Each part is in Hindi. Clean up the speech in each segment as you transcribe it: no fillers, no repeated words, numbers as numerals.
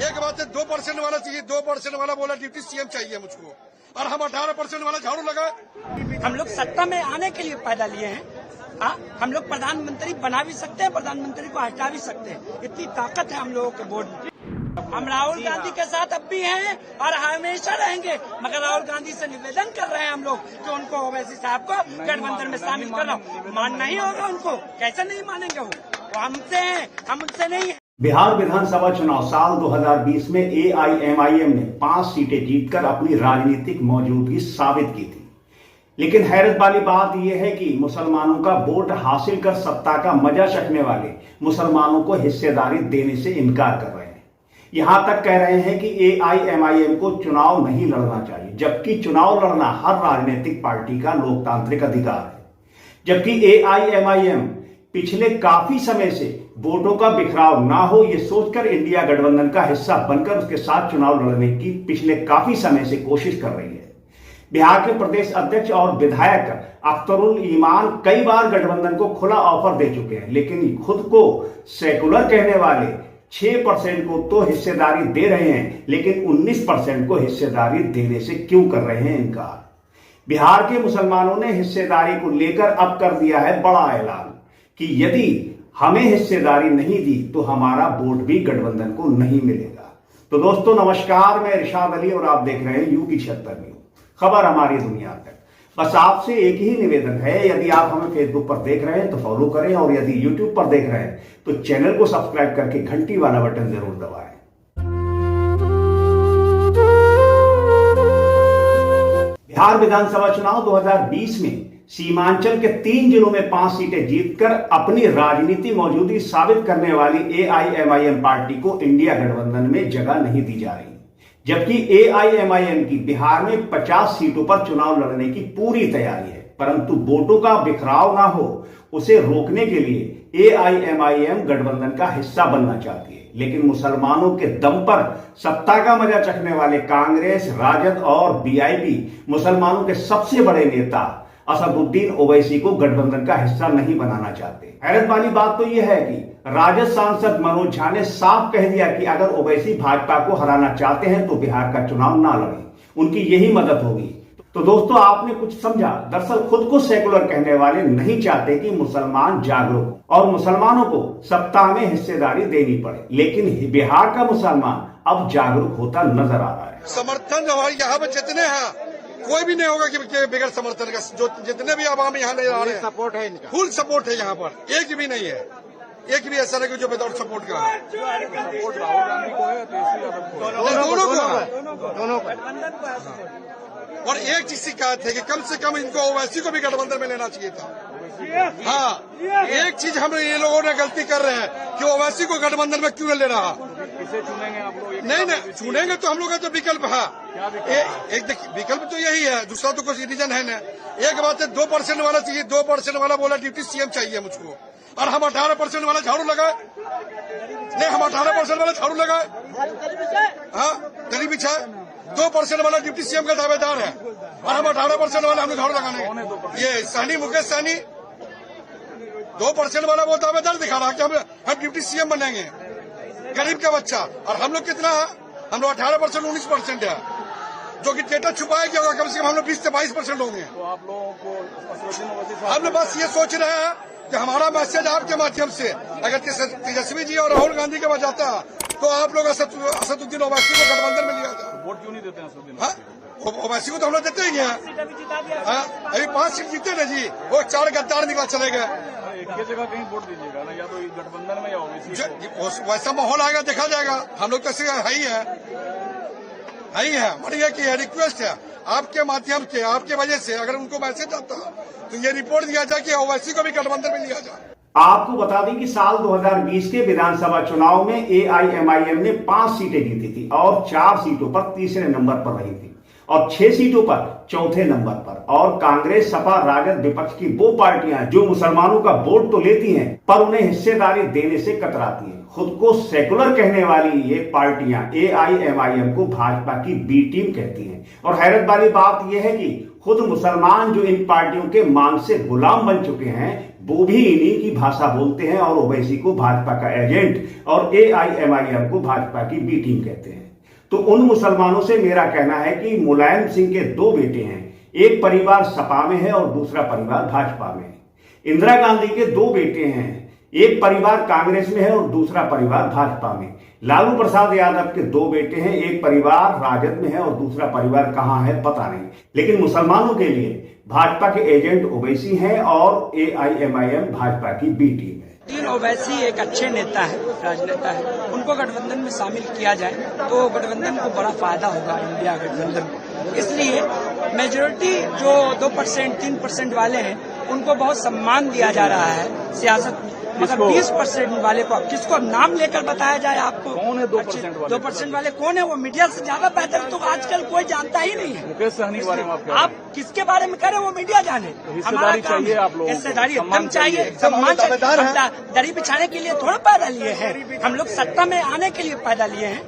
एक बात है 2% वाला चाहिए, 2% वाला बोला डिप्टी सीएम चाहिए मुझको, और हम 18% वाला झाड़ू लगाए। हम लोग सत्ता में आने के लिए पैदा लिए हैं। हम लोग प्रधानमंत्री बना भी सकते हैं, प्रधानमंत्री को हटा भी सकते हैं, इतनी ताकत है हम लोगों के वोट में। हम राहुल गांधी के साथ अब भी हैं और हमेशा रहेंगे, मगर राहुल गांधी से निवेदन कर रहे हैं हम लोग कि उनको ओवैसी साहब को गठबंधन में शामिल करो। मानना ही होगा उनको, कैसे नहीं मानेंगे वो हमसे हैं, हम उनसे नहीं है। बिहार विधानसभा चुनाव साल 2020 में एआईएमआईएम ने 5 सीटें जीतकर अपनी राजनीतिक मौजूदगी साबित की थी। लेकिन हैरत वाली बात यह है कि मुसलमानों का वोट हासिल कर सत्ता का मजा चखने वाले मुसलमानों को हिस्सेदारी देने से इनकार कर रहे हैं। यहां तक कह रहे हैं कि एआईएमआईएम को चुनाव नहीं लड़ना चाहिए, जबकि चुनाव लड़ना हर राजनीतिक पार्टी का लोकतांत्रिक अधिकार है। जबकि एआईएमआईएम पिछले काफी समय से वोटों का बिखराव ना हो ये सोचकर इंडिया गठबंधन का हिस्सा बनकर उसके साथ चुनाव लड़ने की पिछले काफी समय से कोशिश कर रही है। बिहार के प्रदेश अध्यक्ष और विधायक अख्तरुल ईमान कई बार गठबंधन को खुला ऑफर दे चुके हैं, लेकिन खुद को सेकुलर कहने वाले 6% को तो हिस्सेदारी दे रहे हैं, लेकिन 19% को हिस्सेदारी देने से क्यों कर रहे हैं इनकार। बिहार के मुसलमानों ने हिस्सेदारी को लेकर अब कर दिया है बड़ा ऐलान कि यदि हमें हिस्सेदारी नहीं दी तो हमारा वोट भी गठबंधन को नहीं मिलेगा। तो दोस्तों नमस्कार, मैं इरशाद अली और आप देख रहे हैं यूपी 76 न्यूज, खबर हमारी दुनिया तक। बस आपसे एक ही निवेदन है, यदि आप हमें फेसबुक पर देख रहे हैं तो फॉलो करें, और यदि यूट्यूब पर देख रहे हैं तो चैनल को सब्सक्राइब करके घंटी वाला बटन जरूर दबाएं। बिहार विधानसभा चुनाव 2020 में सीमांचल के 3 जिलों में 5 सीटें जीतकर अपनी राजनीति मौजूदगी साबित करने वाली एआईएमआईएम पार्टी को इंडिया गठबंधन में जगह नहीं दी जा रही, जबकि एआईएमआईएम की बिहार में 50 सीटों पर चुनाव लड़ने की पूरी तैयारी है। परंतु वोटों का बिखराव ना हो उसे रोकने के लिए एआईएमआईएम गठबंधन का हिस्सा बनना चाहती है, लेकिन मुसलमानों के दम पर सत्ता का मजा चखने वाले कांग्रेस, राजद और बीआईपी मुसलमानों के सबसे बड़े नेता असदुद्दीन ओवैसी को गठबंधन का हिस्सा नहीं बनाना चाहते। हैरत वाली बात तो यह है कि राजद सांसद मनोज झा ने साफ कह दिया कि अगर ओवैसी भाजपा को हराना चाहते हैं तो बिहार का चुनाव ना लड़ें, उनकी यही मदद होगी। तो दोस्तों आपने कुछ समझा, दरअसल खुद को सेकुलर कहने वाले नहीं चाहते कि मुसलमान जागरूक और मुसलमानों को सत्ता में हिस्सेदारी देनी पड़े, लेकिन बिहार का मुसलमान अब जागरूक होता नजर आ रहा है। समर्थन हमारे यहाँ पे जितने हैं कोई भी नहीं होगा कि बगैर समर्थन का, जो जितने भी आवाम यहाँ नहीं आ रहे हैं, सपोर्ट है इनका, फुल सपोर्ट है यहाँ पर, एक भी नहीं है, एक भी ऐसा नहीं जो विदाउट सपोर्ट का है। सपोर्ट राहुल गांधी को है, दोनों को। और एक चीज शिकायत है कि कम से कम इनको ओवैसी को भी गठबंधन में लेना चाहिए था। हाँ, एक चीज हम ये लोगों ने गलती कर रहे हैं कि ओवैसी को गठबंधन में क्यों ले रहा। किसे चुनेंगे आप लोग? नहीं चुनेंगे तो हम लोग का तो विकल्प है, एक विकल्प तो यही है, दूसरा तो कुछ रीजन है ना। एक बात है 2% वाला चाहिए, 2% वाला बोला डिप्टी सीएम चाहिए मुझको, और हम 18% वाला झाड़ू लगाए। नहीं, हम 18% वाला झाड़ू लगाए, हाँ गली बिछाए। 2% वाला डिप्टी सीएम का दावेदार है और हम 18% वाला हम झाड़ू लगाने। ये सहनी, मुकेश सहनी 2% वाला वो दावेदार दिखा रहा है कि हम डिप्टी सीएम बनेंगे, गरीब का बच्चा। और हम लोग कितना है, हम लोग 18% 19% है, जो कि डेटा छुपाया गया होगा, कम से कम हम लोग 20 से 22% होंगे। तो आप लोगों को हम लोग बस ये सोच रहे हैं कि हमारा मैसेज आपके माध्यम से अगर तेजस्वी जी और राहुल गांधी के बजाता तो आप लोग असदुद्दीन ओवैसी को गठबंधन में लिया जाए। वोट क्यों नहीं देते हैं असदुद्दीन? ओवैसी को तो हम लोग देते ही हैं। अभी 5 सीट जीते ना जी, वो 4 गद्दार निकल चले गए। एक ही जगह कहीं वोट दीजिएगा ना, या तो गठबंधन में या ओवैसी। वैसा माहौल आएगा, देखा जाएगा। हम लोग तो है ही है। हमारी एक रिक्वेस्ट है आपके माध्यम से, आपके वजह से अगर उनको मैसेज आता तो ये रिपोर्ट दिया जाए कि ओवैसी को भी गठबंधन में लिया जाए। आपको बता दें कि साल 2020 के विधानसभा चुनाव में एआईएमआईएम ने 5 सीटें जीती थी और 4 सीटों पर तीसरे नंबर पर रही थी और 6 सीटों पर चौथे नंबर पर। और कांग्रेस, सपा, राजद विपक्ष की वो पार्टियां जो मुसलमानों का वोट तो लेती हैं पर उन्हें हिस्सेदारी देने से कतराती हैं। खुद को सेकुलर कहने वाली ये पार्टियां एआईएमआईएम को भाजपा की बी टीम कहती हैं। और हैरत वाली बात यह है कि खुद मुसलमान जो इन पार्टियों के मांग से गुलाम बन चुके हैं वो भी इन्हीं की भाषा बोलते हैं और ओवैसी को भाजपा का एजेंट और AIMIM को भाजपा की बी टीम कहते हैं। तो उन मुसलमानों से मेरा कहना है कि मुलायम सिंह के 2 बेटे हैं, एक परिवार सपा में है और दूसरा परिवार भाजपा में। इंदिरा गांधी के 2 बेटे हैं, एक परिवार कांग्रेस में है और दूसरा परिवार भाजपा में। लालू प्रसाद यादव के 2 बेटे हैं, एक परिवार राजद में है और दूसरा परिवार कहां है पता नहीं। लेकिन मुसलमानों के लिए भाजपा के एजेंट ओवैसी हैं और AIMIM भाजपा की बी टीम है। तीन ओवैसी एक अच्छे नेता है, राजनेता है, उनको गठबंधन में शामिल किया जाए तो गठबंधन को बड़ा फायदा होगा, इंडिया गठबंधन को। इसलिए मेजोरिटी जो 2% 3% वाले हैं उनको बहुत सम्मान दिया जा रहा है सियासत में, मगर 20% वाले को किसको नाम लेकर बताया जाए आपको? कौन है 2% वाले? 2% वाले कौन है? वो मीडिया से ज्यादा बेहतर तो आजकल कोई जानता ही नहीं है। मुकेश सहनी के बारे में आप किसके बारे में कह रहे हैं वो मीडिया जाने। हिस्सेदारी चाहिए आप लोगों को, हिस्सेदारी एकदम चाहिए, सम्मान चाहिए। दरी बिछाने के लिए थोड़ा पैदा लिए हैं हम लोग, सत्ता में आने के लिए पैदा लिए हैं।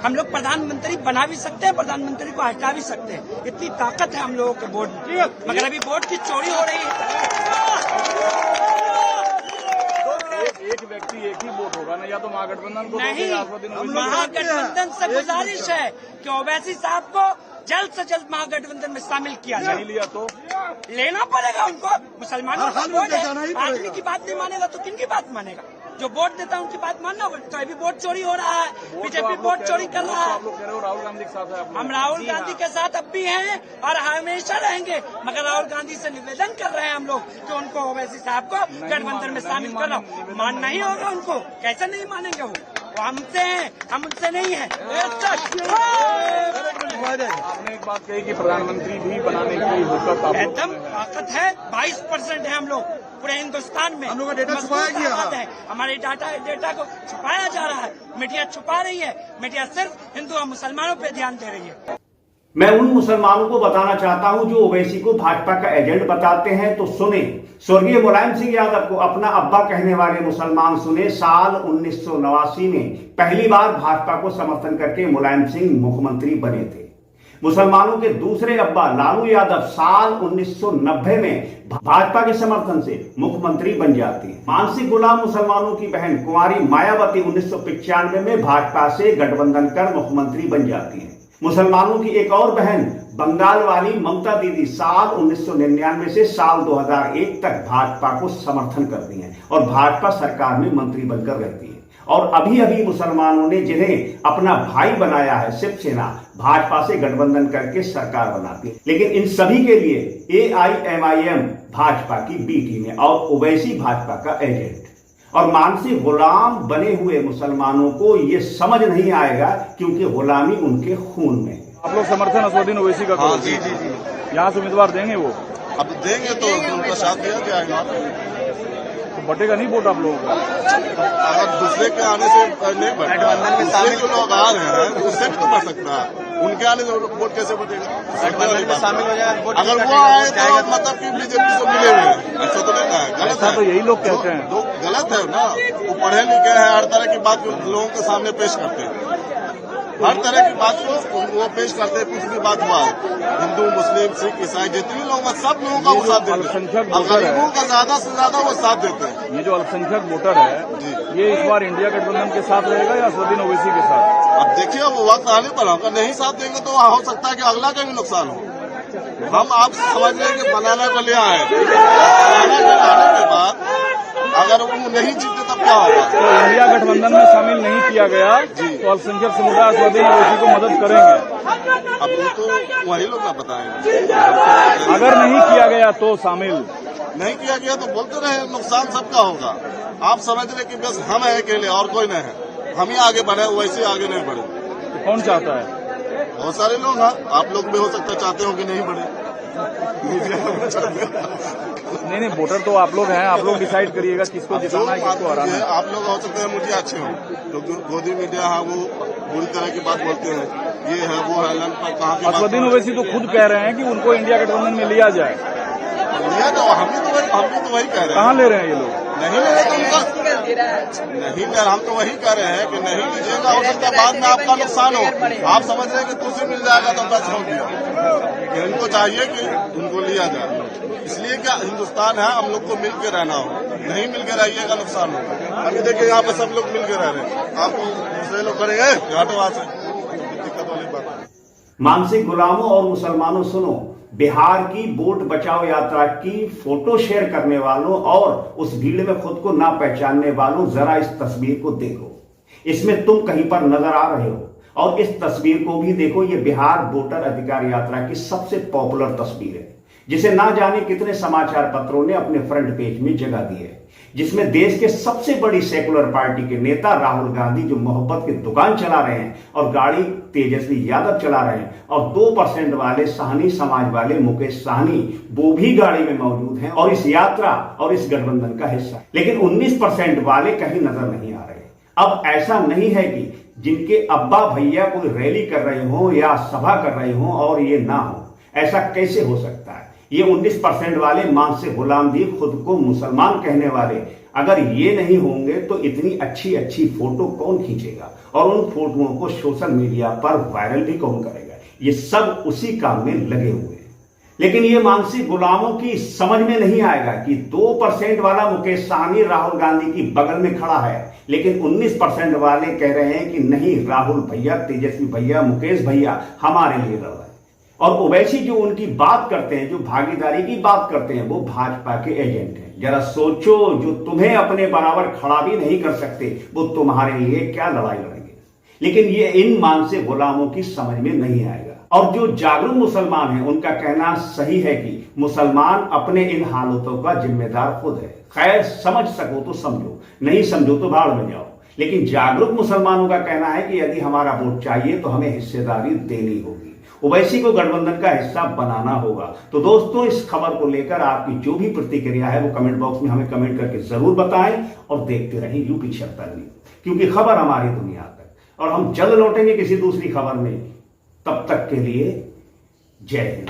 हम लोग प्रधानमंत्री बना भी सकते हैं, प्रधानमंत्री को हटा भी सकते हैं, इतनी ताकत है हम लोगों के बोर्ड में। मगर अभी बोर्ड की चोरी हो रही है। एक व्यक्ति एक ही वोट होगा ना, या तो महागठबंधन को नहीं, महागठबंधन से गुजारिश है कि ओवैसी साहब को जल्द से जल्द महागठबंधन में शामिल किया जाए। नहीं लिया तो लेना पड़ेगा उनको। मुसलमानों का वोट है, आदमी की बात नहीं मानेगा तो किन की बात मानेगा? जो वोट देता है उनकी बात मानना पड़ता है। तो अभी वोट चोरी हो रहा है, बीजेपी वोट चोरी कर रहा है। आप लोग कह रहे हो राहुल गांधी के साथ है। हम राहुल गांधी के साथ अब भी हैं और हमेशा रहेंगे, मगर राहुल गांधी से निवेदन कर रहे हैं हम लोग कि उनको ओवैसी साहब को गठबंधन में शामिल करो। मानना ही होगा उनको, कैसे नहीं मानेंगे? वो हमसे हैं, हम उनसे नहीं है। आपने एक बात कही कि प्रधानमंत्री भी बनाने की हुकूमत एकदम ताकत है। 22% है हम लोग पूरे हिंदुस्तान में। हम लोग का डेटा छुपाया गया है, हमारे डेटा को छुपाया जा रहा है, मीडिया छुपा रही है। मीडिया सिर्फ हिंदू और मुसलमानों पे ध्यान दे रही है। मैं उन मुसलमानों को बताना चाहता हूं जो ओवैसी को भाजपा का एजेंट बताते हैं तो सुने। स्वर्गीय मुलायम सिंह यादव को अपना अब्बा कहने वाले मुसलमान सुने। साल 1989 में पहली बार भाजपा को समर्थन करके मुलायम सिंह मुख्यमंत्री बने थे। मुसलमानों के दूसरे अब्बा लालू यादव साल 1990 में भाजपा के समर्थन से मुख्यमंत्री बन जाती है। मानसिक गुलाम मुसलमानों की बहन कुंवारी मायावती 1995 में भाजपा से गठबंधन कर मुख्यमंत्री बन जाती है। मुसलमानों की एक और बहन बंगाल वाली ममता दीदी साल 1999 से साल 2001 तक भाजपा को समर्थन करती हैं और भाजपा सरकार में मंत्री बनकर रहती है। और अभी अभी मुसलमानों ने जिन्हें अपना भाई बनाया है शिवसेना, भाजपा से गठबंधन करके सरकार बनाती है। लेकिन इन सभी के लिए AIMIM भाजपा की बी टीम है और ओवैसी भाजपा का एजेंट। और मानसिक गुलाम बने हुए मुसलमानों को ये समझ नहीं आएगा क्योंकि गुलामी उनके खून में। आप लोग समर्थन असदुद्दीन ओवैसी का करो। जी जी जी, यहाँ से उम्मीदवार देंगे वो? अब देंगे तो उनका साथ दिया जाएगा। तो बटेगा नहीं वोट आप लोगों को? अगर दूसरे के आने से नहीं बढ़ेगा, दूसरे जो लोग आ रहे हैं उससे भी तो बढ़ सकता है। उनके आने से वोट कैसे बढ़ेगा? शामिल हो जाए। अगर वो आए तो मतलब कि बीजेपी से मिले हुए हैं, ऐसा तो नहीं है, गलत है। तो यही लोग कहते हैं। गलत है ना, वो पढ़े लिखे हैं, हर तरह की बात लोगों के सामने पेश करते हैं, हर तरह की बात को वो पेश करते हैं। कुछ भी बात हुआ, हिंदू मुस्लिम सिख ईसाई जितने लोग हैं सब लोगों का वो साथ देते हैं। गरीबों का ज्यादा से ज्यादा वो साथ देते हैं। ये जो अल्पसंख्यक वोटर है ये इस बार इंडिया गठबंधन के साथ रहेगा या असदुद्दीन ओवैसी के साथ? अब देखिए वो वक्त आने पर होगा, नहीं साथ देंगे तो हो सकता है कि अगला का भी नुकसान हो। हम आप समझ लें कि बनाना को ले आए, बनाना के लाने के बाद अगर वो नहीं जीते तब क्या होगा? तो इंडिया गठबंधन में शामिल नहीं किया गया तो अल्पसंख्यक समुदाय असदुद्दीन ओवैसी को मदद करेंगे? अब वो तो वही लोग ना बताएंगे। अगर नहीं किया गया तो शामिल नहीं किया गया तो बोलते रहे, नुकसान सबका होगा। आप समझ रहे कि बस हम है अकेले और कोई नहीं है, हम ही आगे बढ़े, वैसे आगे नहीं बढ़े। तो कौन चाहता है? बहुत सारे लोग हैं, आप लोग भी हो सकता है चाहते हो कि नहीं बढ़े। नहीं, वोटर तो आप लोग हैं, आप लोग डिसाइड करिएगा किसको जिताना है, किसको हराना है। आप लोग हो सकते हैं मुझे अच्छे हो, लोग गोदी मीडिया है वो बुरी तरह की बात बोलते हैं, ये है वो है, लन पर कहाँ की बात। असदुद्दीन ओवैसी तो खुद कह रहे हैं कि उनको इंडिया गठबंधन में लिया जाए। लिया तो हम भी तो वही कह रहे हैं। कहाँ ले रहे हैं ये लोग? नहीं मिले तो उनका नहीं यार, हम तो वही कह रहे हैं कि नहीं लीजिएगा, हो सकता है बाद में आपका नुकसान हो। आप समझ रहे हैं कि तुझे मिल जाएगा तो बस हो गया। इनको चाहिए कि उनको लिया जाए, इसलिए क्या हिंदुस्तान है, हम लोग को मिल के रहना हो, नहीं मिल के रहिएगा नुकसान होगा। अभी देखिए यहाँ पे सब लोग मिल के रह रहे हैं, आपको दूसरे लोग करेंगे घाटों से, दिक्कत वाली बात है। मानसिक गुलामों और मुसलमानों, सुनो, बिहार की वोट बचाओ यात्रा की फोटो शेयर करने वालों और उस भीड़ में खुद को ना पहचानने वालों, जरा इस तस्वीर को देखो। इसमें तुम कहीं पर नजर आ रहे हो, और इस तस्वीर को भी देखो। ये बिहार वोटर अधिकार यात्रा की सबसे पॉपुलर तस्वीर है, जिसे ना जाने कितने समाचार पत्रों ने अपने फ्रंट पेज में जगह दी है, जिसमें देश के सबसे बड़ी सेकुलर पार्टी के नेता राहुल गांधी, जो मोहब्बत की दुकान चला रहे हैं और गाड़ी तेजस्वी यादव चला रहे हैं, और 2% वाले साहनी समाज वाले मुकेश साहनी, वो भी गाड़ी में मौजूद हैं और इस यात्रा और इस गठबंधन का हिस्सा। लेकिन 19% वाले कहीं नजर नहीं आ रहे। अब ऐसा नहीं है कि जिनके अब्बा भैया कोई रैली कर रहे हो या सभा कर रहे हो और ये ना हो, ऐसा कैसे हो सकता है? ये 19% वाले मानसिक गुलाम भी खुद को मुसलमान कहने वाले, अगर ये नहीं होंगे तो इतनी अच्छी अच्छी फोटो कौन खींचेगा और उन फोटोओं को सोशल मीडिया पर वायरल भी कौन करेगा? ये सब उसी काम में लगे हुए हैं। लेकिन ये मानसिक गुलामों की समझ में नहीं आएगा कि 2% वाला मुकेश साहनी राहुल गांधी की बगल में खड़ा है, लेकिन 19% वाले कह रहे हैं कि नहीं, राहुल भैया, तेजस्वी भैया, मुकेश भैया हमारे लिए लड़ रहे हैं। और ओवैसी जो उनकी बात करते हैं, जो भागीदारी की बात करते हैं, वो भाजपा के एजेंट हैं। जरा सोचो, जो तुम्हें अपने बराबर खड़ा भी नहीं कर सकते, वो तुम्हारे लिए क्या लड़ाई लड़ेंगे? लेकिन ये इन मानसिक गुलामों की समझ में नहीं आएगा। और जो जागरूक मुसलमान हैं, उनका कहना सही है कि मुसलमान अपने इन हालातों का जिम्मेदार खुद है। खैर, समझ सको तो समझो, नहीं समझो तो भाड़ में जाओ। लेकिन जागरूक मुसलमानों का कहना है कि यदि हमारा वोट चाहिए तो हमें हिस्सेदारी देनी होगी, ओवैसी को गठबंधन का हिस्सा बनाना होगा। तो दोस्तों, इस खबर को लेकर आपकी जो भी प्रतिक्रिया है वो कमेंट बॉक्स में हमें कमेंट करके जरूर बताएं और देखते रहें यूपी 76, क्योंकि खबर हमारी दुनिया तक। और हम जल्द लौटेंगे किसी दूसरी खबर में। तब तक के लिए जय हिंद।